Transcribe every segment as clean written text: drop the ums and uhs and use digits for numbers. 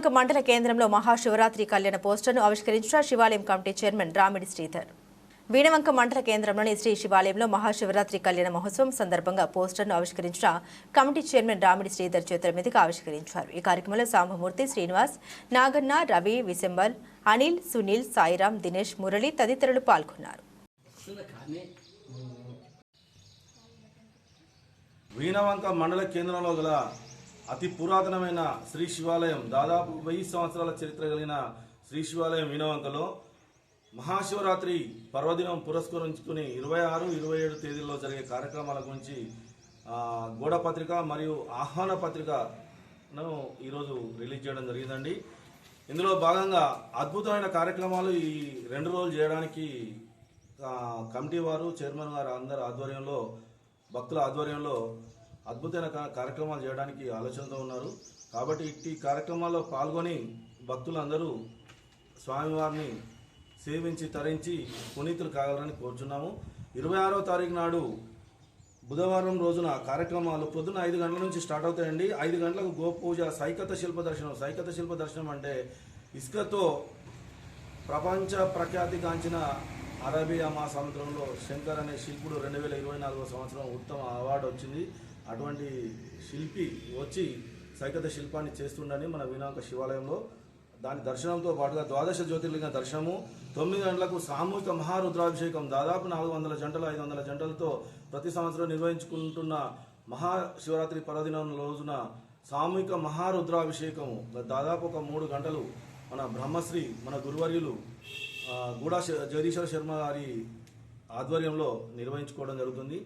వీణవంక మండల కేంద్రంలో మహాశివరాత్రి కళ్యాణ పోస్టర్ను ఆవిష్కరించిన శివాలయం కమిటీ చైర్మన్ రామిడి శ్రీధర్. వీణవంక మండల కేంద్రంలోని శ్రీ శివాలయంలో మహాశివరాత్రి కళ్యాణ మహోత్సవం సందర్భంగా పోస్టర్ను ఆవిష్కరించిన కమిటీ చైర్మన్ రామిడి శ్రీధర్ చేతుల మీదుగా ఆవిష్కరించారు. ఈ కార్యక్రమంలో సాంబమూర్తి, శ్రీనివాస్, నాగన్న, రవి, విశంబల్, అనిల్, సునీల్, సాయిరాం, దినేష్, మురళి తదితరులు పాల్గొన్నారు. వీణవంక మండల కేంద్రంలో గల అతి పురాతనమైన శ్రీ శివాలయం, దాదాపు 1000 సంవత్సరాల చరిత్ర కలిగిన శ్రీ శివాలయం వీణవంకలో మహాశివరాత్రి పర్వదినం పురస్కరించుకుని 26, 27 తేదీల్లో జరిగే కార్యక్రమాల గురించి గోడ పత్రిక మరియు ఆహ్వాన పత్రికను ఈరోజు రిలీజ్ చేయడం జరిగిందండి. ఇందులో భాగంగా అద్భుతమైన కార్యక్రమాలు ఈ 2 రోజులు చేయడానికి కమిటీ వారు, చైర్మన్ గారు అందరి ఆధ్వర్యంలో, భక్తుల ఆధ్వర్యంలో అద్భుతమైన కార్యక్రమాలు చేయడానికి ఆలోచనతో ఉన్నారు. కాబట్టి ఇట్టి కార్యక్రమాల్లో పాల్గొని భక్తులందరూ స్వామివారిని సేవించి తరించి పునీతులు కాగలరని కోరుచున్నాము. 26వ తారీఖు నాడు బుధవారం రోజున కార్యక్రమాలు పొద్దున్న 5 గంటల నుంచి స్టార్ట్ అవుతాయండి. 5 గంటలకు గోపూజ, సైకత శిల్ప దర్శనం. సైకత శిల్ప దర్శనం అంటే ఇసుకతో ప్రపంచ ప్రఖ్యాతిగాంచిన అరేబియా మహాసముద్రంలో శంకర్ అనే శిల్పుడు 2024వ సంవత్సరం ఉత్తమ అవార్డు వచ్చింది. అటువంటి శిల్పి వచ్చి సైకత శిల్పాన్ని చేస్తుండని మన వీణవంక శివాలయంలో దాని దర్శనంతో పాటుగా 12 జ్యోతిర్లింగ దర్శనము, 9 గంటలకు సామూహిక మహారుద్రాభిషేకం, దాదాపు 400 జంటలు 500 జంటలతో ప్రతి సంవత్సరం నిర్వహించుకుంటున్న మహాశివరాత్రి పర్వదినం రోజున సామూహిక మహారుద్రాభిషేకము దాదాపు ఒక 3 గంటలు మన బ్రహ్మశ్రీ, మన గురువర్యులు గూడా జగదీశ్వర శర్మ గారి ఆధ్వర్యంలో నిర్వహించుకోవడం జరుగుతుంది.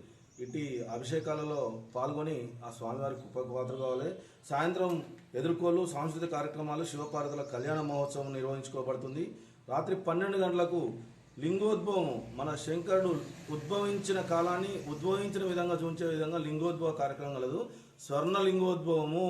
ఇట్టి అభిషేకాలలో పాల్గొని ఆ స్వామివారి కృపకు పాత్ర కావాలి. సాయంత్రం ఎదుర్కోలు, సాంస్కృతిక కార్యక్రమాలు, శివపార్వతుల కళ్యాణ మహోత్సవం నిర్వహించుకోబడుతుంది. రాత్రి 12 గంటలకు లింగోద్భవం, మన శంకరుడు ఉద్భవించిన కాలాన్ని ఉద్భవించిన విధంగా చూపించే విధంగా లింగోద్భవ కార్యక్రమం కలదు. స్వర్ణ లింగోద్భవము